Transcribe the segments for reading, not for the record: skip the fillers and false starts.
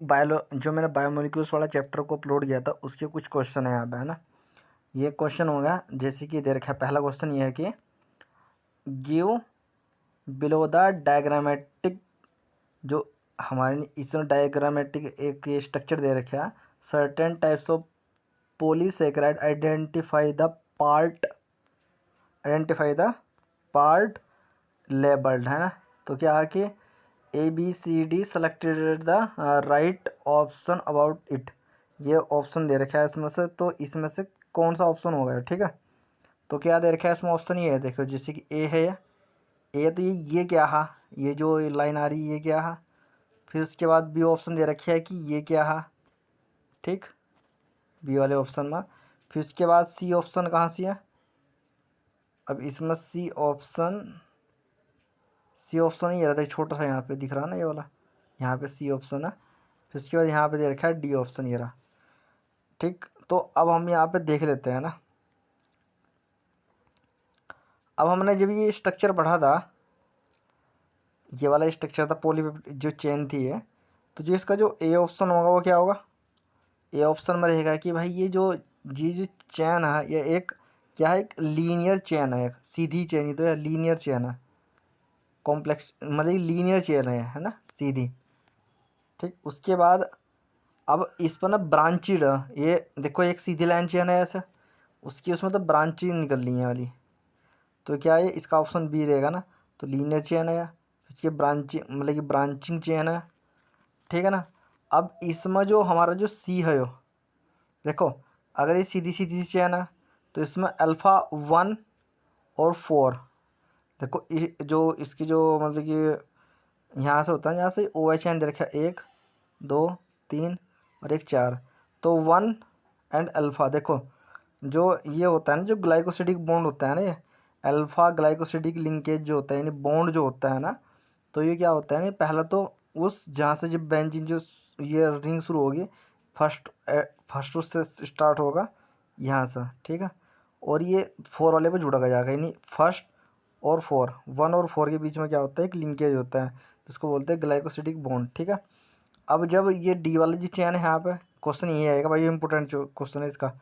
जो मैंने बायोमोलिक्यूल्स वाला चैप्टर को अपलोड किया था उसके कुछ क्वेश्चन है यहाँ पे, है ना। ये क्वेश्चन होगा जैसे कि दे रखा है। पहला क्वेश्चन ये है कि गिव बिलो द डायग्रामेटिक, जो हमारे इसमें डायग्रामेटिक एक ये स्ट्रक्चर दे रखा है। Certain types of polysaccharide identify the part labelled, है ना। तो क्या है कि ABCD selected the right option about it. ये ऑप्शन दे रखा है इसमें से, तो इसमें से कौन सा ऑप्शन होगा, ठीक है। तो क्या दे रखा है इसमें ऑप्शन, ये है देखो, जैसे कि ए है, ए तो ये क्या है, ये जो लाइन आ रही है ये क्या है। फिर उसके बाद बी ऑप्शन दे रखे है कि ये क्या है, ठीक, बी वाले ऑप्शन में। फिर उसके बाद सी ऑप्शन कहाँ से है। अब इसमें सी ऑप्शन ही रहता है, छोटा सा यहाँ पे दिख रहा है ना ये वाला, यहाँ पे सी ऑप्शन है। फिर उसके बाद यहाँ पे दे रखा है डी ऑप्शन, ये रहा, ठीक। तो अब हम यहाँ पे देख लेते हैं ना। अब हमने जब ये स्ट्रक्चर पढ़ा था, ये वाला स्ट्रक्चर था पॉली जो चेन थी ये, तो जो इसका जो ए ऑप्शन होगा वो क्या होगा। ए ऑप्शन में रहेगा कि भाई ये जो चेन है ये एक क्या है, एक लीनियर चेन है, एक सीधी चेन ही तो है, लीनियर चेन है, कॉम्प्लेक्स मतलब लीनियर चेन है ना, सीधी, ठीक। उसके बाद अब इस पर ना ब्रांचेड, ये देखो एक सीधी लाइन चेन है ऐसे, उसकी उसमें तो ब्रांचिंग निकल रही है वाली, तो क्या है इसका ऑप्शन बी रहेगा ना। तो लीनियर चेन है, इसकी ब्रांचिंग मतलब कि ब्रांचिंग चेन है, ठीक है ना। अब इसमें जो हमारा जो सी है, यो देखो, अगर ये सीधी सीधी सी चेन है तो इसमें अल्फ़ा 1 और 4, देखो जो इसकी जो मतलब कि यहाँ से होता है, यहाँ से ओ एच एन दे रखा है 1 2 3 और एक 4, तो 1 एंड अल्फ़ा, देखो जो ये होता है ना, जो ग्लाइकोसिडिक बॉन्ड होता है ना, ये अल्फ़ा ग्लाइकोसिडिक लिंकेज जो होता है, यानी बॉन्ड जो होता है ना, तो ये क्या होता है ना, पहला तो उस जहाँ से जब बेंजीन जो ये रिंग शुरू होगी, फर्स्ट उससे स्टार्ट होगा यहाँ से, ठीक है। और ये 4 वाले पे जुड़ा जाएगा, यानी फर्स्ट और 4, 1 और 4 के बीच में क्या होता है, एक लिंकेज होता है, जिसको बोलते हैं ग्लाइकोसिडिक बॉन्ड, ठीक है। अब जब ये डी वाला जो चैन है, यहाँ पे क्वेश्चन ये आएगा भाई, इंपॉर्टेंट जो क्वेश्चन है इसका,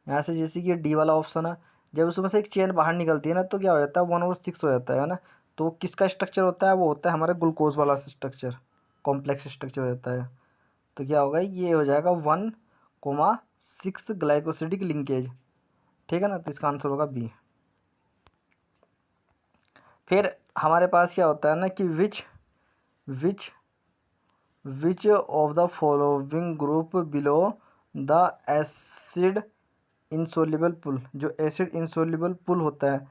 यहाँ से जैसे कि डी वाला ऑप्शन है, जब उसमें से एक चेन बाहर निकलती है ना, तो क्या हो जाता है 1 और 6 हो जाता है ना। तो किसका स्ट्रक्चर होता है, वो होता है हमारे ग्लूकोज वाला स्ट्रक्चर, कॉम्प्लेक्स स्ट्रक्चर हो जाता है। तो क्या होगा, ये हो जाएगा 1,6 ग्लाइकोसिडिक लिंकेज, ठीक है ना। तो इसका आंसर होगा बी। फिर हमारे पास क्या होता है ना कि which of the following group below the acid insoluble pool, जो एसिड इंसोल्यूबल पुल होता है,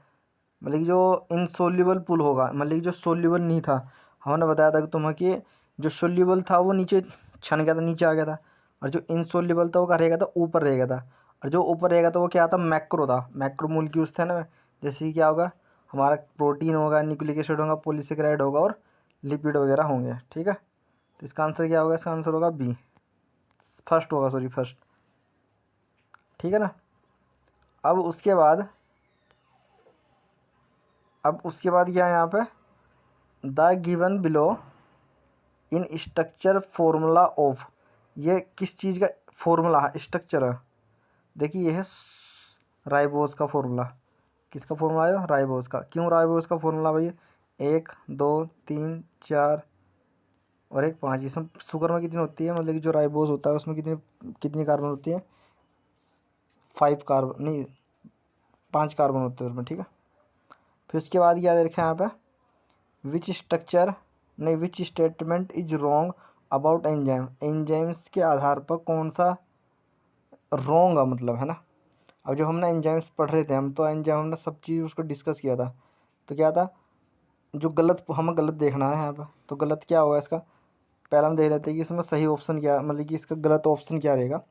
मतलब कि जो इंसोल्यूबल पुल होगा, मतलब कि जो सोल्यूबल नहीं था। हमने बताया था कि तुम्हें कि जो सोल्यूबल था वो नीचे छन गया था, नीचे आ गया था, और जो इंसोल्यूबल था वो क्या रहेगा था, ऊपर रहेगा था। और जो ऊपर रहेगा था वो क्या था, मैक्रो था, मैक्रो मोलिक्यूल्स थे ना। जैसे कि क्या होगा, हमारा प्रोटीन होगा, न्यूक्लिक एसिड होगा, पॉलीसेकेराइड होगा और लिपिड वगैरह होंगे, ठीक है। तो इसका आंसर क्या होगा, इसका आंसर होगा बी, फर्स्ट होगा, सॉरी फर्स्ट, ठीक है ना। अब उसके बाद क्या है यहाँ पे, the given below in structure formula of, ये किस चीज़ का फॉर्मूला है, स्ट्रक्चर है। देखिए ये है राइबोज का फॉर्मूला। किसका फॉर्मूला है, राइबोज का। क्यों राइबोज का फॉर्मूला भाई, 1 2 3 4 और एक 5, इसमें शुगर में कितनी होती है, मतलब कि जो राइबोज होता है उसमें कितनी कितनी कार्बन होती है, 5 कार्बन नहीं, 5 कार्बन होते हैं उसमें, ठीक है। फिर उसके बाद क्या देखें यहाँ पे, which statement is wrong about enzyme, enzymes के आधार पर कौन सा रॉन्ग है, मतलब, है ना। अब जब हमने एंजाइम्स पढ़ रहे थे हम, तो एंजाइम हमने सब चीज़ उसको डिस्कस किया था। तो क्या था, जो गलत हमें गलत देखना है यहाँ पर, तो गलत क्या होगा इसका, पहले हम देख लेते हैं कि इसमें सही ऑप्शन क्या, मतलब कि इसका गलत ऑप्शन क्या रहेगा।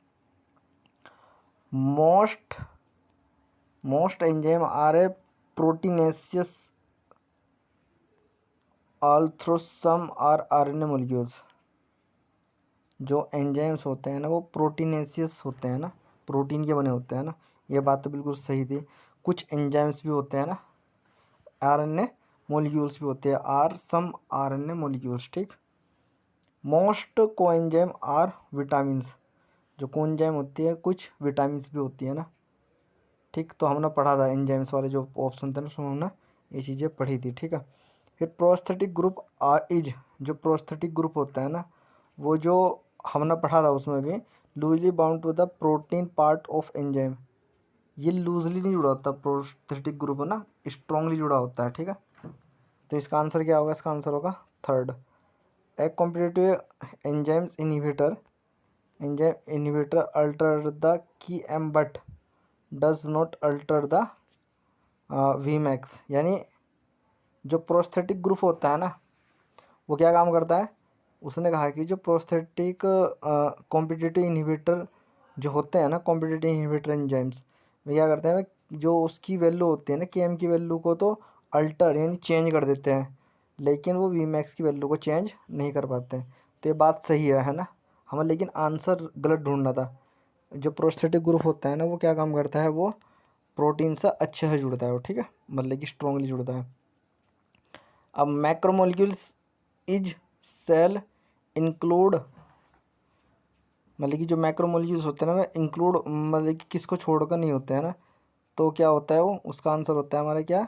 Most enzyme are a proteinaceous although some are RNA molecules, जो एंजाइम्स होते हैं ना वो प्रोटीनेशियस होते हैं ना, प्रोटीन के बने होते हैं ना। ये बात तो बिल्कुल सही थी। कुछ एंजाइम्स भी होते हैं ना, आरएनए मोलिक्यूल्स भी होते हैं, आर सम आरएनए मोलिक्यूल्स, ठीक। मोस्ट कोएंजाइम आर विटामिन्स, जो कोएंजाइम होती है कुछ विटामिन्स भी होती है ना, ठीक। तो हमने पढ़ा था एंजाइम्स वाले जो ऑप्शन थे ना, उसमें हमने ये चीज़ें पढ़ी थी, ठीक है। फिर प्रोस्थेटिक ग्रुप इज, जो प्रोस्थेटिक ग्रुप होता है ना, वो जो हमने पढ़ा था उसमें भी, loosely bound to the protein part of enzyme. ये लूजली नहीं जुड़ा होता प्रोस्थेटिक ग्रुप है ना, स्ट्रांगली जुड़ा होता है, ठीक है। तो इसका आंसर क्या होगा? इसका आंसर होगा third. A competitive enzymes inhibitor, enzyme inhibitor alter the K M but does not alter the V max. यानी जो प्रोस्थेटिक ग्रुप होता है ना, वो क्या काम करता है? उसने कहा कि जो प्रोस्थेटिक कॉम्पिटिटिव इनहिबिटर जो होते हैं ना, कॉम्पिटिटिव इनहिबिटर एंजाइम्स, वे क्या करते हैं, जो उसकी वैल्यू होती है ना, के एम की वैल्यू को तो अल्टर यानी चेंज कर देते हैं, लेकिन वो वी मैक्स की वैल्यू को चेंज नहीं कर पाते हैं। तो ये बात सही है ना, हमें लेकिन आंसर गलत ढूंढना था। जो प्रोस्थेटिक ग्रुप होता है ना, वो क्या काम करता है, वो प्रोटीन से अच्छे से जुड़ता है वो, ठीक है, मतलब कि स्ट्रांगली जुड़ता है। अब मैक्रोमोलिक्यूल्स इज सेल इंक्लूड, मतलब कि जो मैक्रोमोलिक्यूल्स होते हैं ना, वे इंक्लूड मतलब कि किसको छोड़कर नहीं होते हैं ना, तो क्या होता है वो? उसका आंसर होता है हमारा क्या?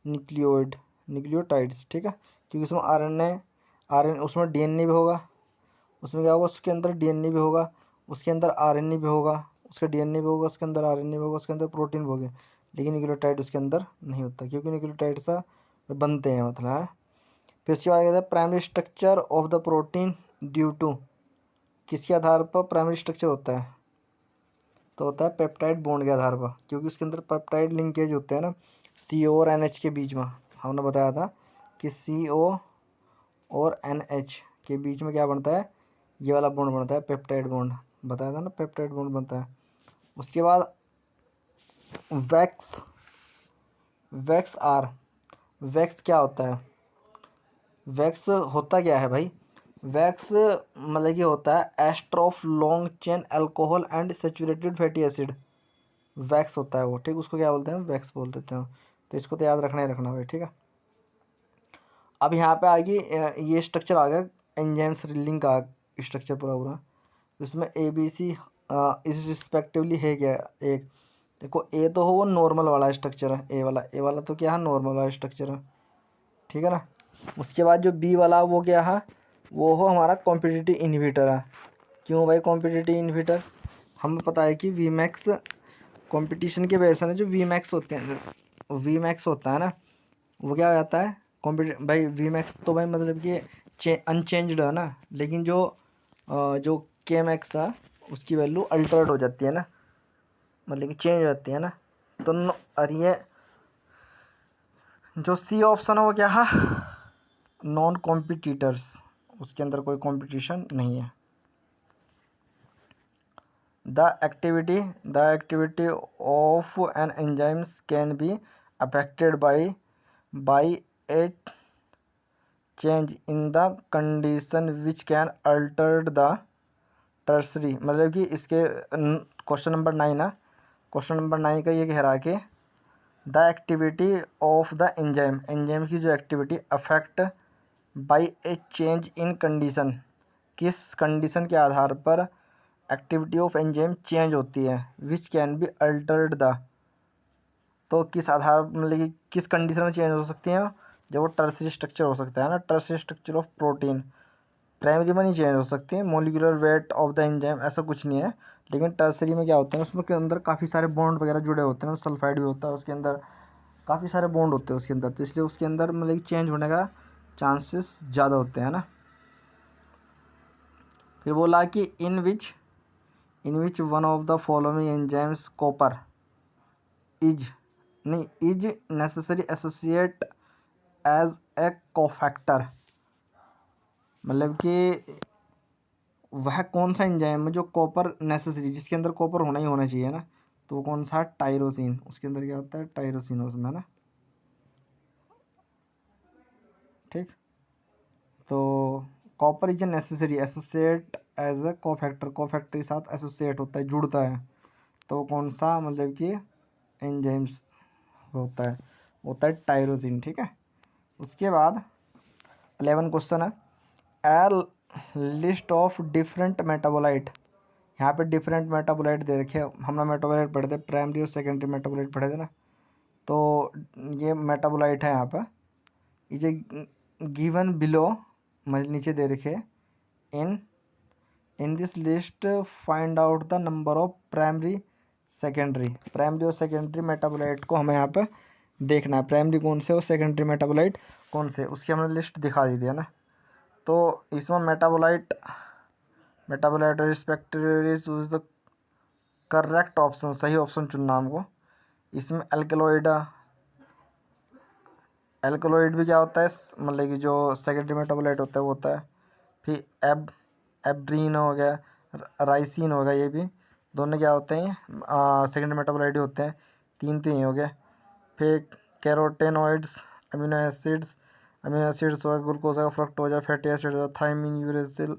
न्यूक्लियोइड, न्यूक्लियोटाइड्स, ठीक है। क्योंकि उसमें आर एन उसमें डीएनए भी होगा, उसमें क्या होगा, उसके अंदर डीएनए भी होगा, उसके अंदर आरएनए भी होगा, उसका डीएनए भी होगा, उसके अंदर आरएनए भी होगा, उसके अंदर प्रोटीन भी होगा, लेकिन न्यूक्लियोटाइड उसके अंदर नहीं होता, क्योंकि न्यूक्लियोटाइड सा बनते हैं, मतलब है। फिर उसके बाद कहते हैं primary structure of the protein due to, किसके आधार पर प्राइमरी स्ट्रक्चर होता है? तो होता है पेप्टाइड बॉन्ड के आधार पर, क्योंकि उसके अंदर पेप्टाइड लिंकेज होते हैं ना, CO और NH के बीच में। हमने बताया था कि CO और NH के बीच में क्या बनता है? ये वाला बॉन्ड बनता है पेप्टाइड बॉन्ड, बताया था ना, पेप्टाइड बॉन्ड बनता है। उसके बाद वैक्स, वैक्स क्या होता है? वैक्स होता क्या है भाई? वैक्स मतलब कि होता है ester of long chain alcohol and saturated fatty acid, wax होता है वो, ठीक। उसको क्या बोलते हैं? वैक्स बोल देते हैं। तो इसको तो याद रखना ही रखना भाई, ठीक है। अब यहाँ पे आगे ये स्ट्रक्चर आ गया एंजाइम्स रिलिंग का स्ट्रक्चर पूरा पूरा। इसमें ABC इस रिस्पेक्टिवली है क्या? एक देखो, ए तो हो वो नॉर्मल वाला स्ट्रक्चर है, ए वाला तो क्या है? नॉर्मल वाला स्ट्रक्चर है, ठीक है ना। उसके बाद जो बी वाला वो क्या है? वो हो हमारा कॉम्पिटिटिव इनहिबिटर है। क्यों भाई कॉम्पिटिटिव इनहिबिटर? हमें पता है कि वी मैक्स कंपटीशन के वजह से ना, जो वी मैक्स होते हैं, वी मैक्स होता है ना, वो क्या हो जाता है? भाई वी मैक्स तो भाई मतलब कि अनचेंज्ड है ना, लेकिन जो के मैक्स है उसकी वैल्यू अल्टर्ड हो जाती है ना, मतलब कि चेंज हो जाती है ना। तो और ये जो सी ऑप्शन है वो क्या है? नॉन कॉम्पिटिटर्स, उसके अंदर कोई कंपटीशन नहीं है। The activity of an enzymes can be affected by a change in the condition which can alter the tertiary, मतलब कि इसके क्वेश्चन नंबर 9 है, क्वेश्चन नंबर 9 का ये कह रहा है कि the activity of the enzyme की जो activity affect by a change in condition, किस कंडीशन के आधार पर एक्टिविटी ऑफ एंजाइम चेंज होती है, which can be altered the, तो किस आधार मतलब कि किस कंडीशन में चेंज हो सकती हैं? जब वो टर्सरी स्ट्रक्चर हो सकता है ना, tertiary structure of protein, primary में नहीं चेंज हो सकती है। Molecular weight of the enzyme ऐसा कुछ नहीं है, लेकिन टर्सरी में क्या होता है, उसमें के अंदर काफ़ी सारे बॉन्ड वगैरह जुड़े होते हैं, सल्फाइड भी होता है उसके अंदर, काफ़ी सारे बॉन्ड होते हैं उसके अंदर, तो इसलिए उसके अंदर मतलब कि चेंज होने का चांसेस ज़्यादा होते हैं ना। फिर बोला कि in which one of the following enzymes copper is necessary associate as a cofactor, मतलब कि वह कौन सा एंजाइम है जो कॉपर नेसेसरी, जिसके अंदर कॉपर होना ही होना चाहिए ना, तो वो कौन सा? टायरोसिन, उसके अंदर क्या होता है? टायरोसिन उसमें ना, ठीक। तो copper is a necessary associate as a cofactor, cofactor के साथ एसोसिएट होता है, जुड़ता है, तो कौन सा मतलब कि एंजाइम्स होता है टायरोसिन, ठीक है। उसके बाद 11 क्वेश्चन है, लिस्ट ऑफ डिफरेंट मेटाबोलाइट। यहाँ पे डिफरेंट मेटाबोलाइट दे रखे हैं। हमने मेटाबोलाइट पढ़े थे, प्राइमरी और सेकेंडरी मेटाबोलाइट पढ़े थे ना। तो ये मेटाबोलाइट है यहाँ पर, ये जो गिवन बिलो मतलब नीचे दे रखे in this list find out the number of primary और सेकेंडरी मेटाबोलाइट को हमें यहाँ पे देखना है। प्राइमरी कौन से और सेकेंडरी मेटाबोलाइट कौन से, उसकी हमने लिस्ट दिखा दी थी है ना। तो इसमें metabolite respectively choose the correct option, सही ऑप्शन चुनना हमको। इसमें एल्कलॉइड भी क्या होता है, मतलब कि जो सेकेंडरी मेटाबोलाइट होता है वो होता है। फिर एब्रीन हो गया, राइसिन हो गया, ये भी दोनों क्या होते हैं, सेकेंडरी मेटाबोलाइट होते हैं। 3 तो ये हो गए। फिर कैरोटेनॉइड्स, अमीनो एसिड्स हो गया, ग्लूकोज हो गया, फ्रक्टोज, फैटी एसिड हो गया, थायमिन, यूरेसिल,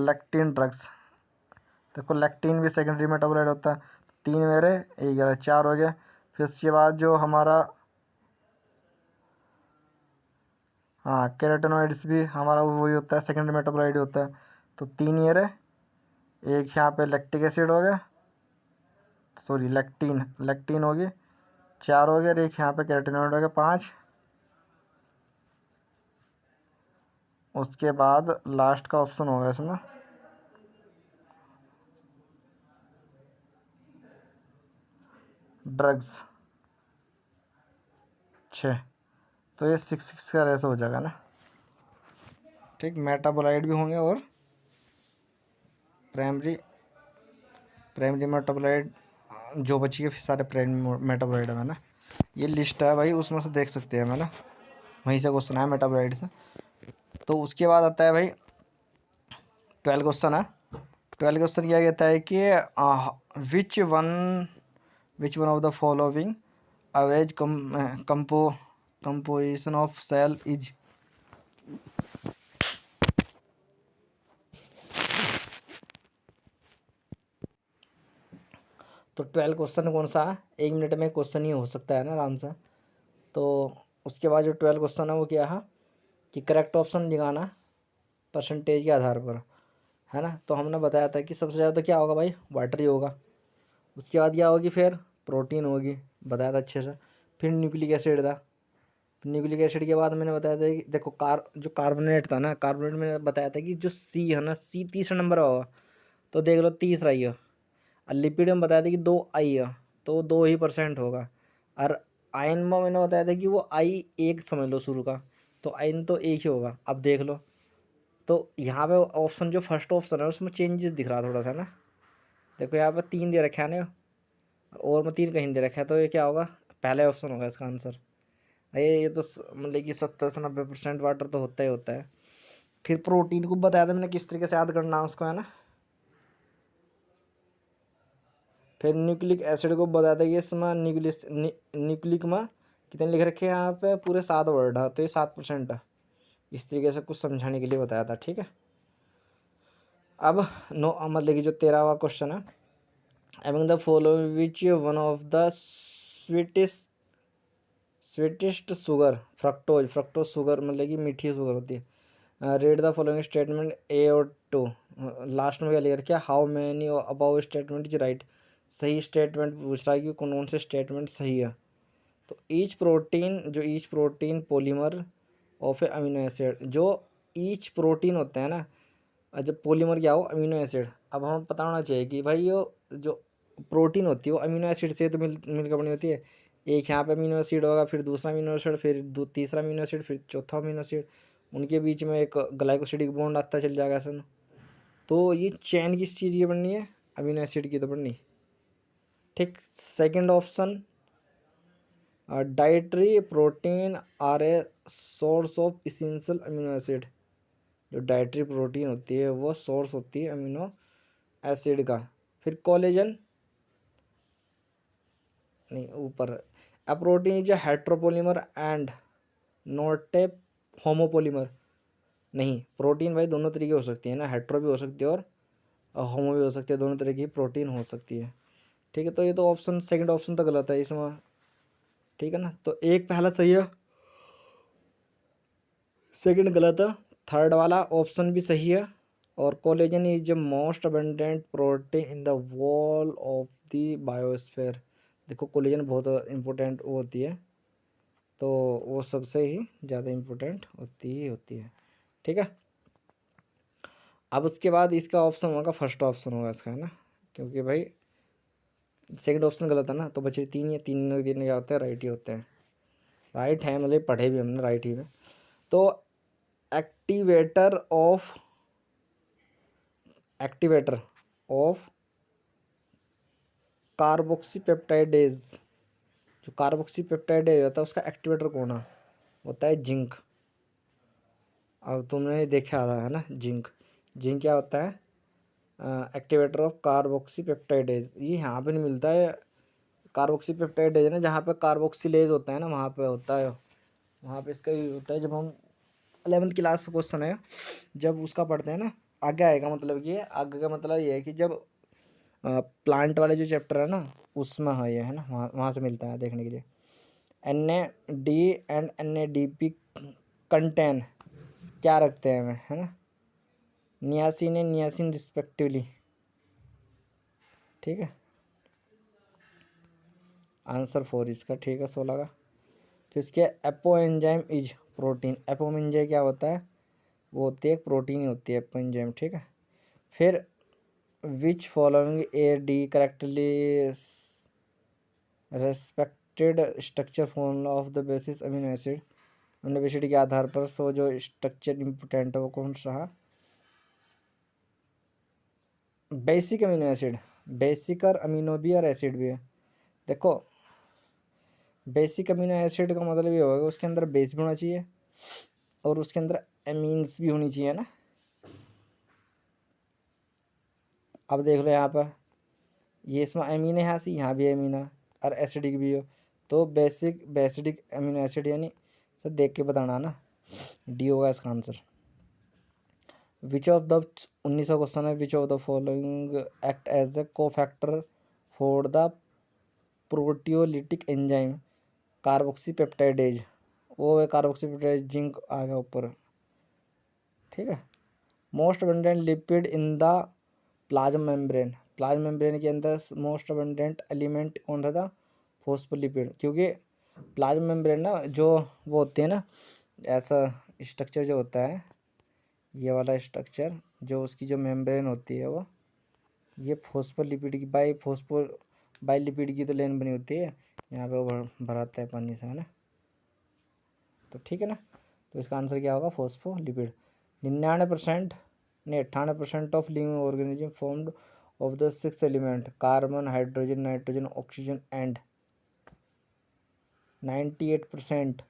लैक्टिन ड्रग्स। देखो लैक्टिन भी सेकेंडरी मेटाबोलाइट होता है। 3 मेरे, 1 गया, 4 हो गया। फिर उसके बाद जो हमारा हाँ कैरोटेनॉइड्स भी हमारा वही होता है, सेकेंडरी मेटाबोलाइट होता है। तो 3 ये रहे, एक यहाँ पे लैक्टिक एसिड हो गया, सॉरी लैक्टिन हो गई, 4 हो गया, और एक यहाँ पे कैरोटेनॉइड हो गया, 5। उसके बाद लास्ट का ऑप्शन होगा इसमें ड्रग्स, 6। तो ये 6 का ऐसे हो जाएगा ना। ठीक, मेटाबोलाइट भी होंगे और प्राइमरी मेटाबोलाइट जो बची है, सारे प्राइमरी मेटाबोलाइट है ना। ये लिस्ट है भाई, उसमें से देख सकते हैं, मैं ना वहीं से क्वेश्चन है मेटाबोलाइट से। तो उसके बाद आता है भाई 12 क्वेश्चन है। 12 क्वेश्चन क्या कहता है कि which one of the following average composition of cell is. तो 12 क्वेश्चन कौन सा है, 1 मिनट में क्वेश्चन ही हो सकता है ना आराम से। तो उसके बाद जो 12 क्वेश्चन है वो क्या है कि करेक्ट ऑप्शन लगाना परसेंटेज के आधार पर, है ना। तो हमने बताया था कि सबसे ज़्यादा तो क्या होगा भाई, वाटर ही होगा। उसके बाद क्या होगी, फिर प्रोटीन होगी, बताया था अच्छे से। फिर न्यूक्लिक एसिड था। न्यूक्लिक एसिड के बाद मैंने बताया था कि देखो जो कार्बोनेट था ना, कार्बोनेट में बताया था कि जो सी है ना, सी तीसरा नंबर होगा, तो देख लो तीसरा ही है। और लिपिड में बताया था कि 2 आई है, तो 2% होगा। और आयन में मैंने बताया था कि वो आई 1 समझ लो शुरू का, तो आयन तो 1 ही होगा। अब देख लो, तो यहाँ पे ऑप्शन जो फर्स्ट ऑप्शन है उसमें चेंजेस दिख रहा थोड़ा सा ना। देखो यहाँ पे 3 दे रखा है ना, और में 3 कहीं दे रखा है, तो ये क्या होगा, पहले ऑप्शन होगा इसका आंसर। ये तो मतलब कि 70 से 90% वाटर तो होता ही होता है। फिर प्रोटीन को बताया था मैंने किस तरीके से याद करना है उसको, है ना। फिर न्यूक्लिक एसिड को बताया था कि इसमें न्यूक्लिक में कितने लिख रखे हैं यहाँ पे, पूरे 7 वर्ड है, तो ये 7% है। इस तरीके से कुछ समझाने के लिए बताया था, ठीक है। अब मतलब कि जो 13वां क्वेश्चन है, among the following which one of the sweetest sugar, fructose sugar मतलब कि मीठी शुगर होती है। Read the following statement A और 2। लास्ट में क्या लिख रखा है, how many above statement is right. सही स्टेटमेंट पूछ रहा है कि कौन कौन से स्टेटमेंट सही है। तो each protein polymer of A amino acid, जो ईच प्रोटीन होते हैं ना, जब पॉलीमर क्या हो, अमीनो एसिड। अब हमें पता होना चाहिए कि भाई ये जो प्रोटीन होती है वो अमीनो एसिड से तो मिलकर बनी होती है। एक यहाँ पे अमीनो एसिड होगा, फिर दूसरा अमीनो एसिड, फिर तीसरा अमीनो एसिड, फिर चौथा अमीनो एसिड, उनके बीच में एक ग्लाइकोसिडिक बॉन्ड आता चल जाएगा ऐसा। तो ये चैन किस चीज़ की बननी है, अमीनो एसिड की तो बननी। ठीक, second option, dietary protein are a source of essential amino acid. जो डाइटरी प्रोटीन होती है वो सोर्स होती है अमीनो एसिड का। फिर कोलेजन नहीं, ऊपर a protein is heteropolymer and not a homopolymer. नहीं, प्रोटीन भाई दोनों तरीके हो सकती है ना, हेट्रो भी हो सकती है और होमो भी हो सकती है, दोनों तरह की प्रोटीन हो सकती है। ठीक है, तो ये तो ऑप्शन सेकंड ऑप्शन तो गलत है इसमें, ठीक है ना। तो एक पहला सही है, सेकंड गलत है, थर्ड वाला ऑप्शन भी सही है। और collagen is the most abundant protein in the wall of the biosphere. देखो कोलेजन बहुत इम्पोर्टेंट वो होती है, तो वो सबसे ही ज़्यादा इम्पोर्टेंट होती है। ठीक है, अब उसके बाद इसका ऑप्शन होगा फर्स्ट ऑप्शन होगा इसका, है ना, क्योंकि भाई सेकंड ऑप्शन गलत है ना, तो बचे तीन, या तीन दिन क्या होते हैं, राइट ही होते हैं। राइट है, मतलब पढ़े भी हमने राइट ही में। तो एक्टिवेटर ऑफ कार्बोक्सीपेप्टाइडेज, जो कार्बोक्सीपेप्टाइडेज होता है उसका एक्टिवेटर कौन है, होता है जिंक। अब तुमने देखा था, है ना, जिंक क्या होता है, एक्टिवेटर ऑफ कार्बोक्सीपेप्टाइडेज। ये यहाँ पे नहीं मिलता है, कार्बोक्सीपेप्टाइडेज है ना, जहाँ पे कार्बोक्सिलेज होता है ना, वहाँ पे होता है, वहाँ पे इसका यूज होता है। जब हम 11th क्लास क्वेश्चन है, जब उसका पढ़ते हैं ना, आगे आएगा, मतलब ये आगे का मतलब ये है कि जब प्लांट वाले जो चैप्टर है ना उसमें है ये, है ना, वहाँ से मिलता है देखने के लिए। NAD एंड NADP कंटेन क्या रखते हैं हमें, है ना, नियासिन एंड नियासिन रिस्पेक्टिवली। ठीक है, आंसर 4 इसका, ठीक है, 16 का। फिर इसके apo enzyme is protein. Apo enzyme क्या होता है, वो होती है एक प्रोटीन ही होती है एपो एंजाइम। ठीक है, फिर which following AD correctly respected structure form of the basis amino acid. Amino acid के आधार पर सो जो स्ट्रक्चर इम्पोर्टेंट है वो कौन सा रहा, बेसिक अमीनो एसिड। बेसिक और अमीनो भी और एसिड भी है। देखो बेसिक अमीनो एसिड का मतलब ये होगा उसके अंदर बेस भी होना चाहिए और उसके अंदर एमीन्स भी होनी चाहिए ना। अब देख लो यहाँ पर, ये इसमें एमीन है, यहाँ से यहाँ भी एमीन है और एसिडिक भी हो, तो बेसिडिक अमीनो एसिड, यानी सर देख के बताना ना, डी होगा इसका answer. Which of the 1900 question है, which of the following act as the cofactor for the proteolytic enzyme carboxypeptidase. वो है कार्बोक्सीपेप्टाइड, जिंक आ गया ऊपर। ठीक है, most abundant lipid in the plasma membrane. Plasma membrane के अंदर मोस्ट अबंडेंट एलिमेंट कौन सा था, फॉस्फोलिपिड। क्योंकि प्लाज्मा मेम्ब्रेन ना जो वो होते हैं ना, ऐसा स्ट्रक्चर जो होता है, ये वाला स्ट्रक्चर जो उसकी जो मेम्ब्रेन होती है वो ये फॉस्फोलिपिड की बाई लिपिड की तो लेन बनी होती है, यहाँ पे वो भराता है पानी से, है ना। तो ठीक है ना, तो इसका आंसर क्या होगा, फॉस्फोलिपिड। 99% नहीं 98% of living organism formed of the 6 element carbon, hydrogen, nitrogen, oxygen and 98%।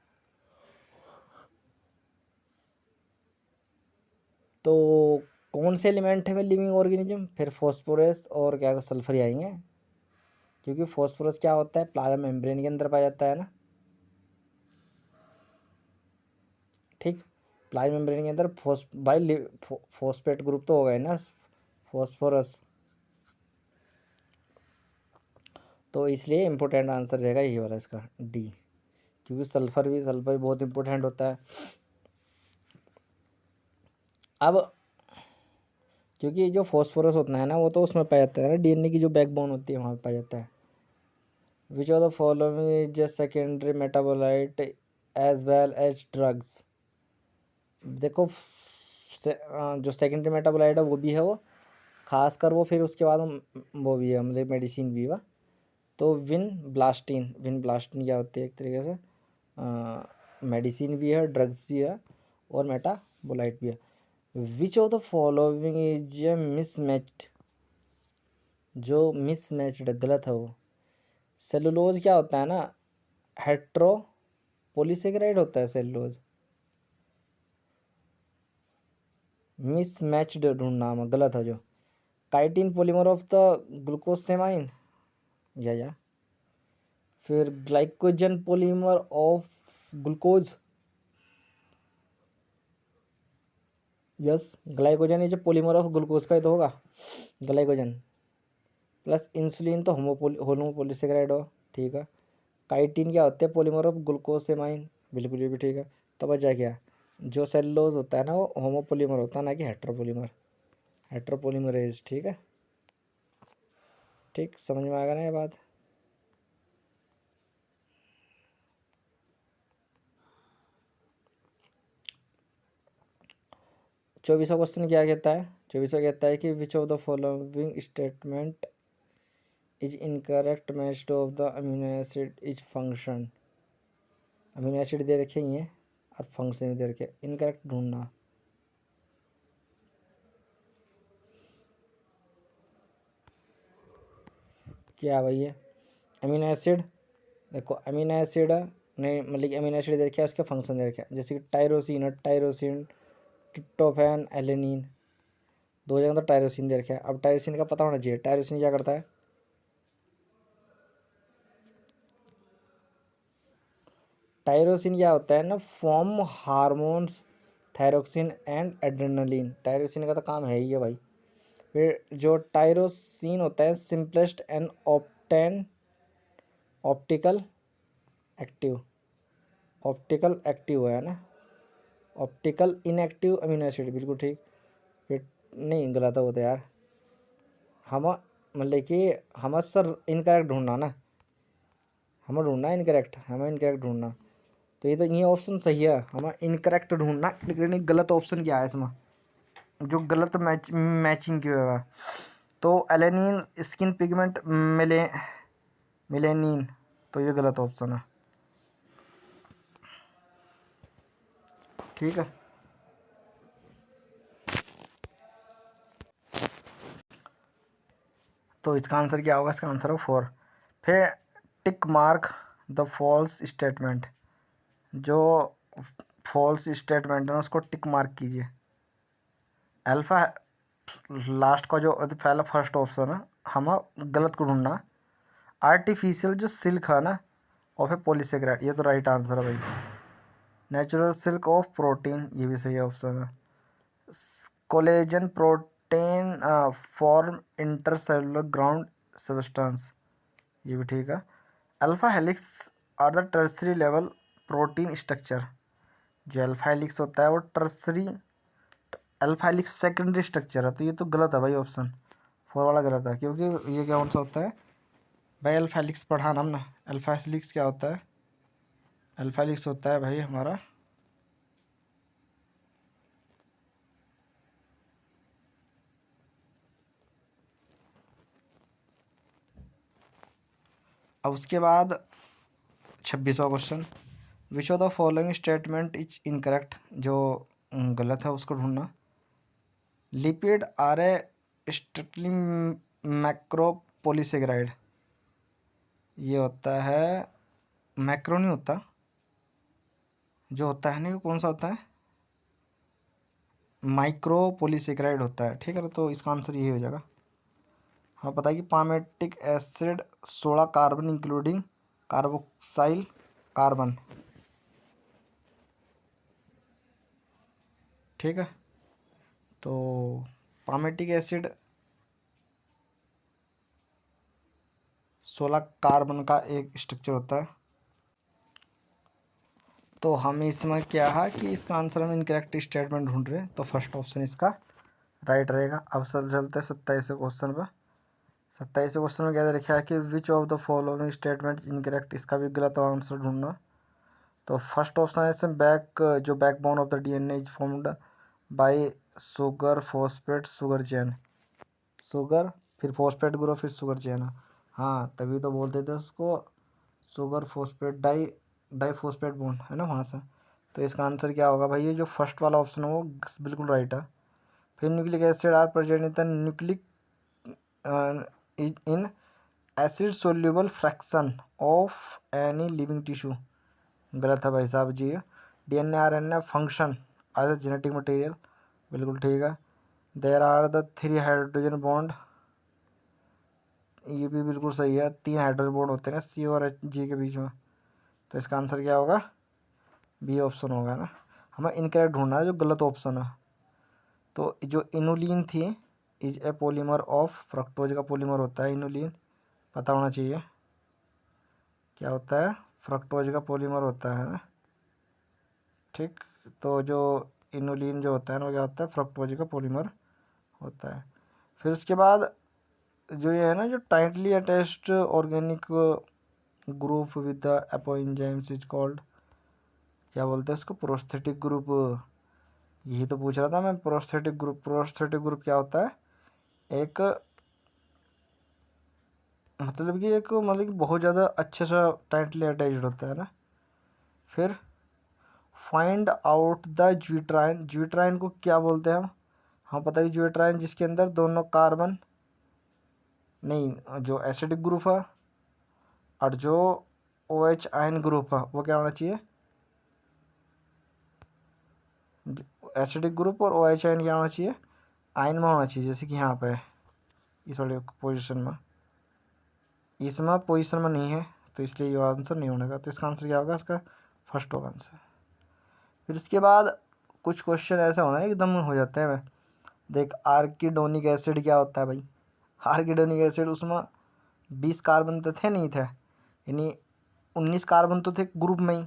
तो कौन से एलिमेंट है लिविंग ऑर्गेनिज्म, फिर फॉस्फोरस और क्या सल्फर ही आएंगे, क्योंकि फॉस्फोरस क्या होता है, प्लाज्मा मेम्ब्रेन के अंदर पाया जाता है ना। ठीक, प्लाज्मा मेम्ब्रेन के अंदर फॉस्फेट ग्रुप तो होगा ही ना, फॉस्फोरस, तो इसलिए इम्पोर्टेंट आंसर रहेगा यही वाला इसका, डी। क्योंकि सल्फर भी बहुत इम्पोर्टेंट होता है। अब क्योंकि जो फॉस्फोरस होता है ना वो तो उसमें पाया जाता है ना, DNA की जो बैकबोन होती है वहाँ पे पाया जाता है। Which of the following is a secondary metabolite as well as drugs. देखो जो सेकेंडरी मेटाबोलाइट है वो भी है, वो खासकर वो, फिर उसके बाद वो भी है, मतलब मेडिसिन भी है। तो विन ब्लास्टिन क्या होती है, एक तरीके से मेडिसिन भी है, ड्रग्स भी है और मेटाबोलाइट भी है। Which of the following is mismatched, जो मिसमैच्ड गलत है वो। सेलुलोज क्या होता है ना, हेट्रो पॉलीसेकेराइड होता है सेलुलोज। मिसमैच्ड ढूंढना में गलत है जो। काइटिन पॉलीमर ऑफ द ग्लूकोसेमाइन, या फिर glycogen polymer of glucose. Yes, glycogen is polymer of glucose का ही तो होगा ग्लाइकोजन। प्लस इंसुलिन तो होमोपोलीसेकेराइड हो, ठीक है। काइटिन क्या होते हैं, पॉलीमर ऑफ ग्लूकोसेमाइन, बिल्कुल ये भी ठीक है। तो बचा क्या, जो सेलुलोज होता है ना वो होमोपोलीमर होता है, ना कि हेट्रोपोलीमर, हेट्रोपोलीमरेज। ठीक है, ठीक, समझ में आ गया ना ये बात। चौबीसवां क्वेश्चन क्या कहता है? चौबीसवां कहता है कि which of the following statement is incorrect matched of the amino acid is function. Amino acid दे रखे ही हैं और फंक्शन भी दे रखे, इनकरेक्ट ढूंढना। क्या भाई है अमीनो एसिड? देखो अमीनो एसिड नहीं, मतलब कि अमीनो एसिड दे रखे है, उसके फंक्शन दे रखे हैं, जैसे कि टायरोसिन है, टायरोसिन, ट्रिप्टोफैन, एलेनिन, दो जगह तो टायरोसिन दे रखे हैं। अब टायरोसिन का पता होना चाहिए, टायरोसिन क्या करता है? टायरोसिन क्या होता है ना, form hormones thyroxine and adrenaline. Tyrosine का तो काम है ही है भाई। फिर जो टायरोसिन होता है simplest and optane optical active, optical active है ना, ऑप्टिकल इनएक्टिव अमीनो एसिड, बिल्कुल ठीक। फिर नहीं, गलत है वो तो यार, हम मतलब कि हम सर इनकरेक्ट ढूंढना ना, हमें ढूंढना है इनकरेक्ट, हमें इनकरेक्ट ढूंढना। तो ये ऑप्शन सही है, हमें इनकरेक्ट ढूंढना, लेकिन गलत ऑप्शन क्या है इसमें, जो गलत मैचिंग की हुआ है। तो एलेनिन स्किन पिगमेंट मिलेनिन, तो ये गलत ऑप्शन है। ठीक है, तो इसका आंसर क्या होगा? इसका आंसर हो 4। फिर tick mark the false statement, जो फॉल्स स्टेटमेंट है उसको टिक मार्क कीजिए। अल्फा लास्ट का जो पहला फर्स्ट ऑप्शन है, हम गलत को ढूंढना। आर्टिफिशियल जो सिल्क है ना, और फिर पॉलीसेकेराइड, ये तो राइट आंसर है भाई। नेचुरल सिल्क ऑफ प्रोटीन, ये भी सही ऑप्शन है। Collagen protein form intercellular ground substance, ये भी ठीक है। Alpha helix are the tertiary level protein structure, जो अल्फा हेलिक्स होता है वो tertiary, alpha helix secondary structure है, तो ये तो गलत है भाई, ऑप्शन 4 वाला गलत है। क्योंकि ये क्या कौन सा होता है भाई? अल्फा हेलिक्स पढ़ा ना हमने, अल्फा हेलिक्स क्या होता है? अल्फा हेलिक्स होता है भाई हमारा, अब उसके बाद 26वां question, which of the following statement is incorrect, जो गलत है उसको ढूंढना। Lipid are a strictly macropolysaccharide, ये होता है मैक्रो नहीं होता, जो होता है ना वो कौन सा होता है? माइक्रोपोलिसेग्राइड होता है। ठीक है, तो इसका आंसर यही हो जाएगा। हाँ, पता है कि palmitic acid 16 carbon including carboxyl carbon. ठीक है, तो पामेटिक एसिड 16 कार्बन का एक स्ट्रक्चर होता है। तो हम इसमें क्या है कि इसका आंसर हम इनकरेक्ट स्टेटमेंट ढूंढ रहे हैं, तो फर्स्ट ऑप्शन इसका राइट रहेगा। अब सर चलते हैं 27वें क्वेश्चन पर। 27वें क्वेश्चन में क्या लिखा है कि which of the following statement incorrect, इसका भी गलत आंसर ढूंढना। तो फर्स्ट ऑप्शन है इसमें जो backbone of the DNA is formed by sugar phosphate sugar chain, sugar फिर फॉस्फेट ग्रुप फिर शुगर चेन। हाँ, तभी तो बोलते थे उसको शुगर फॉस्फेट डाई बॉन्ड है ना, वहाँ से। तो इसका आंसर क्या होगा भाई? ये जो फर्स्ट वाला ऑप्शन है वो बिल्कुल राइट है। फिर nucleic acid are present in the nucleic in acid soluble fraction of any living tissue, गलत है भाई साहब जी। DNA RNA function as a genetic material, बिल्कुल ठीक है। There are the 3 hydrogen bond, ये भी बिल्कुल सही है। 3 हाइड्रोजन बॉन्ड होते हैं ना सी और एच जी के बीच में। तो इसका आंसर क्या होगा? बी ऑप्शन होगा ना। हमें इनकरेक्ट ढूंढना है, जो गलत ऑप्शन है। तो जो इनुलिन थी is a polymer of fructose का पॉलीमर होता है इनुलिन, पता होना चाहिए क्या होता है, फ्रक्टोज का पॉलीमर होता है ना। ठीक, तो जो इनुलिन जो होता है ना, वो क्या होता है, फ्रक्टोज का पॉलीमर होता है। फिर उसके बाद जो ये है ना, जो tightly attached organic group with the apoenzymes is called, क्या बोलते हैं उसको, प्रोस्थेटिक ग्रुप। यही तो पूछ रहा था मैं, प्रोस्थेटिक ग्रुप। प्रोस्थेटिक ग्रुप क्या होता है, एक मतलब कि एक मतलब कि बहुत ज़्यादा अच्छे सा टाइटली अटैच्ड होता है ना। फिर फाइंड आउट द ज्यूट्राइन। ज्यूट्राइन को क्या बोलते हैं हम पता है कि ज्यूट्राइन जिसके अंदर दोनों कार्बन नहीं, जो एसिडिक ग्रुप है और जो OH आयन ग्रुप है वो क्या होना चाहिए, एसिडिक ग्रुप और OH आयन क्या होना चाहिए, आयन में होना चाहिए। जैसे कि यहाँ पे इस वाले पोजीशन में, इसमें पोजीशन में नहीं है, तो इसलिए ये आंसर नहीं होने का। तो इसका आंसर क्या होगा, इसका फर्स्ट होगा आंसर। फिर इसके बाद कुछ क्वेश्चन ऐसे होना है एकदम हो जाते हैं। देख, आर्किडोनिक एसिड क्या होता है भाई, आर्किडोनिक एसिड, उसमें 20 कार्बन तो थे नहीं थे, यानी 19 कार्बन तो थे ग्रुप में ही,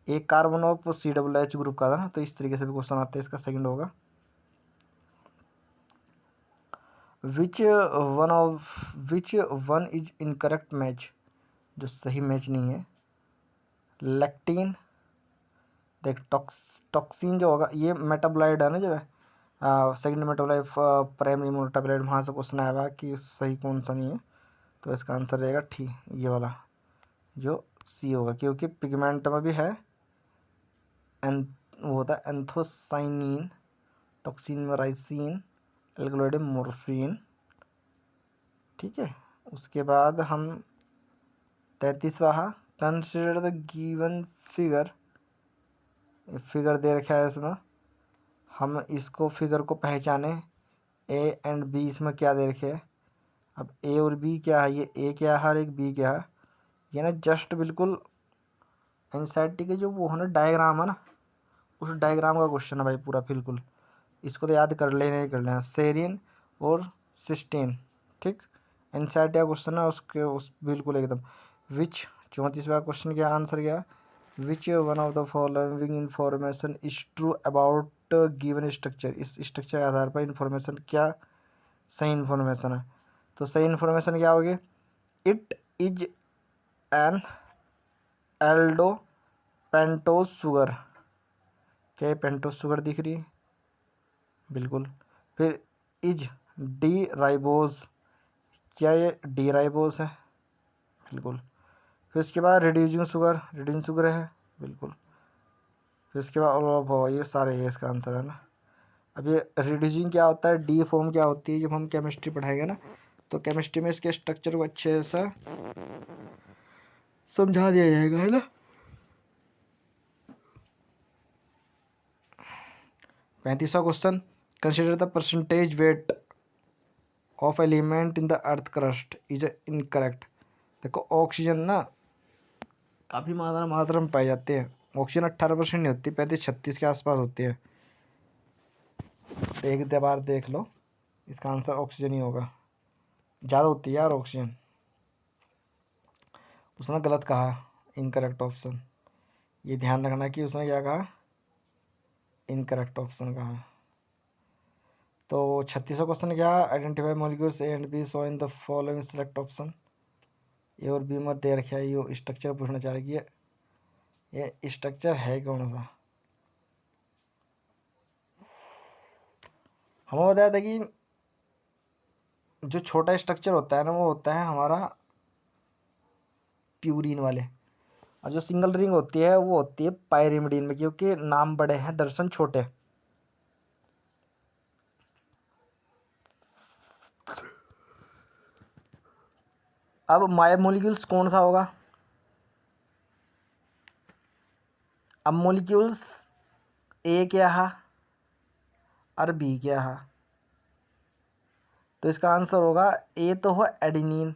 एक कार्बन ऑफ COOH ग्रुप का था ना। तो इस तरीके से भी क्वेश्चन आते हैं। इसका सेकंड होगा, which one is incorrect match, जो सही मैच नहीं है। लेक्टिन, देख टॉक्सिन जो होगा ये मेटाबोलाइट है ना, जो है सेकेंड मेटाबोलाइट, प्राइमरी मेटाबोलाइट, वहाँ से क्वेश्चन आएगा कि सही कौन सा नहीं है। तो इसका आंसर रहेगा ठीक ये वाला जो सी होगा, क्योंकि पिगमेंट में भी है वो होता है एंथोसाइनिन, टॉक्सिन में राइसिन, एल्कलॉइड में मोर्फिन। ठीक है, उसके बाद हम 33वां, consider the given figure. Figure दे रखा है इसमें, हम इसको फिगर को पहचाने। ए एंड बी इसमें क्या दे रखे है, अब ए और बी क्या है, ये ए क्या है और एक बी क्या है। ये ना जस्ट बिल्कुल एनसीईआरटी के जो वो है ना डायग्राम है ना, उस डायग्राम का क्वेश्चन है भाई पूरा बिल्कुल। इसको तो याद कर लेना ही कर लेना, सेरिन और सिस्टीन। ठीक, एनसीईआरटी का क्वेश्चन है उसके, उस बिल्कुल एकदम। विच 34वां क्वेश्चन क्या आंसर क्या, विच one of the following information is true about given structure. इस स्ट्रक्चर के आधार पर इंफॉर्मेशन क्या सही इंफॉर्मेशन है। तो सही इंफॉर्मेशन क्या होगी, it is an Aldo pentose sugar. क्या ये पेंटोज शुगर दिख रही है, बिल्कुल। फिर इज डी राइबोज, क्या ये डी राइबोज है, बिल्कुल। फिर इसके बाद रिड्यूसिंग शुगर है, बिल्कुल। फिर इसके बाद ये सारे ये इसका आंसर है ना। अब ये रिड्यूसिंग क्या होता है, डी फॉर्म क्या होती है, जब हम केमिस्ट्री पढ़ाएंगे ना, तो केमिस्ट्री में इसके स्ट्रक्चर को अच्छे से समझा दिया जाएगा, है ना। 35वां question, consider the percentage weight of element in the earth crust is incorrect. देखो ऑक्सीजन ना काफ़ी मात्रा में पाए जाते हैं। ऑक्सीजन 18% नहीं होती, 35-36 के आसपास होती है। तो एक बार देख लो, इसका आंसर ऑक्सीजन ही होगा, ज़्यादा होती है यार ऑक्सीजन। उसने गलत कहा, इनकरेक्ट ऑप्शन। ये ध्यान रखना कि उसने क्या कहा, इनकरेक्ट ऑप्शन कहा। तो 36वां क्वेश्चन क्या, identify molecules A and B so in the following select option. A और बी में दे रखा है, ये स्ट्रक्चर पूछना चाह रही है, ये स्ट्रक्चर है कौन सा। हमें बताया था कि जो छोटा स्ट्रक्चर होता है ना, वो होता है हमारा प्यूरिन वाले, और जो सिंगल रिंग होती है वो होती है पायरिमिडीन में, क्योंकि नाम बड़े हैं दर्शन छोटे। अब माय मोलिक्यूल्स कौन सा होगा, अब मोलिक्यूल्स ए क्या है और बी क्या है। तो इसका आंसर होगा ए तो हो एडिनिन,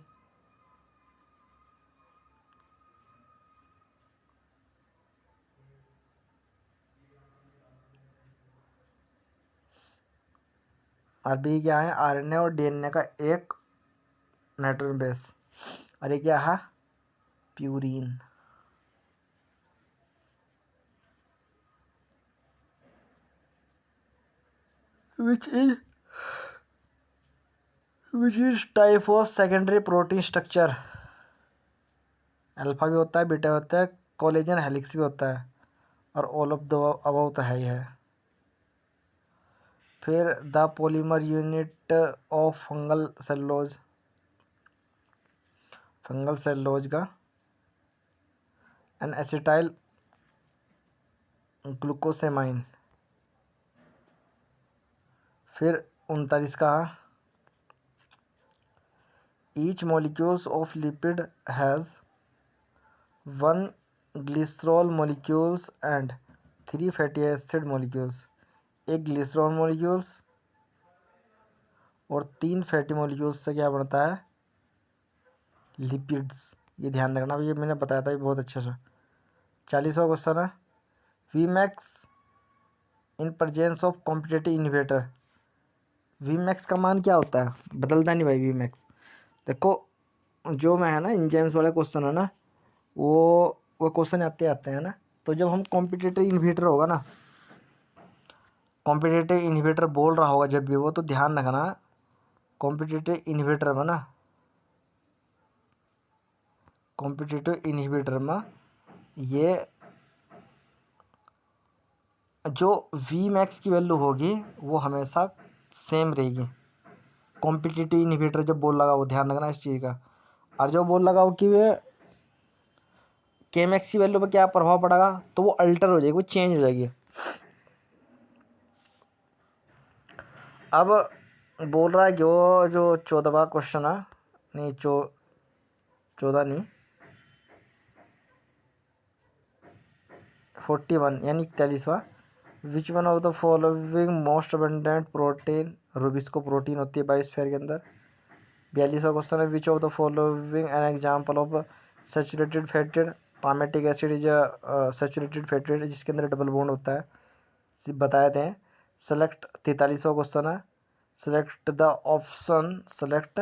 और बी क्या है, आरएनए और डीएनए का एक नाइट्रोजन बेस, और ये क्या है, purine. Which is type of secondary protein structure. Alpha भी होता है, बीटा होता है, कोलेजन हेलिक्स भी होता है, और ऑल ऑफ द अबव तो है ही है। फिर the polymer unit of fungal cellulose, fungal cellulose का एन एसिटाइल ग्लूकोसेमाइन। फिर 39 का each molecules of lipid has 1 glycerol molecules and 3 fatty acid molecules. एक ग्लिसरॉल मॉलिक्यूल्स और 3 फैटी मॉलिक्यूल्स से क्या बनता है, लिपिड्स। ये ध्यान रखना, ये मैंने बताया था बहुत अच्छे से। 40वां क्वेश्चन है V max in presence of competitive inhibitor. V max का मान क्या होता है, बदलता नहीं भाई वी मैक्स। देखो जो मैं है ना एंजाइम्स वाले क्वेश्चन है ना, वो क्वेश्चन आते आते हैं ना, तो जब हम कॉम्पिटिटिव इन्हिबिटर होगा ना, कॉम्पिटिटिव इन्हिबिटर बोल रहा होगा जब भी वो, तो ध्यान रखना कॉम्पिटिटिव इन्हिबिटर में ना, कॉम्पिटिटिव इन्हिबिटर में ये जो वी मैक्स की वैल्यू होगी वो हमेशा सेम रहेगी। कॉम्पिटिटिव इन्हिबिटर जब बोल लगा वो, ध्यान रखना इस चीज़ का। और जो बोल लगा हो कि वे के मैक्स की वैल्यू पर क्या प्रभाव पड़ेगा, तो वो अल्टर हो जाएगी, वो चेंज हो जाएगी। अब बोल रहा है कि वो जो 14वां क्वेश्चन है, नहीं 14 नहीं 41 यानी 41वां, which one of the following most abundant protein, RuBisCO protein होती है बायोस्फीयर के अंदर। 42वां क्वेश्चन है which of the following an example of saturated fatted, palmitic acid is saturated fatted जिसके अंदर डबल बॉन्ड होता है, बताए थे। सेलेक्ट 43वां क्वेश्चन है select the option, select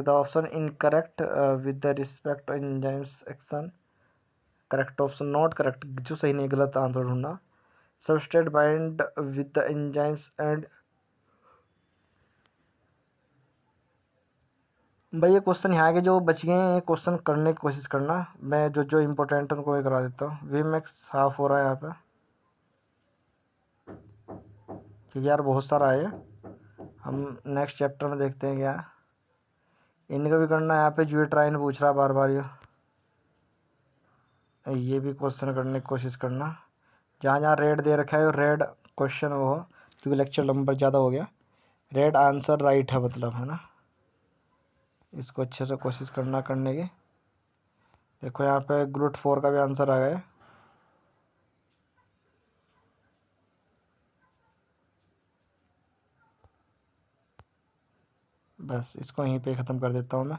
the option incorrect with the respect enzymes action. Correct option not correct, जो सही नहीं गलत आंसर ढूंढना। Substrate bind with the enzymes and. भाई ये क्वेश्चन यहाँ के जो बच गए हैं क्वेश्चन करने की कोशिश करना, मैं जो जो इम्पोर्टेंट उनको ही करा देता हूँ। वी मैक्स हाफ हो रहा है यहाँ पे, क्योंकि यार बहुत सारा है। हम नेक्स्ट चैप्टर में देखते हैं क्या इनका भी करना है। यहाँ पे ज्यूट्राइन पूछ रहा बार बार, ये भी क्वेश्चन करने की कोशिश करना। जहाँ जहाँ रेड दे रखा है रेड क्वेश्चन वो, क्योंकि लेक्चर लंबा ज़्यादा हो गया। रेड आंसर राइट है मतलब, है ना। इसको अच्छे से कोशिश करना करने की। देखो यहाँ पे GLUT4 का भी आंसर आ गया है। बस इसको यहीं पे ख़त्म कर देता हूँ मैं।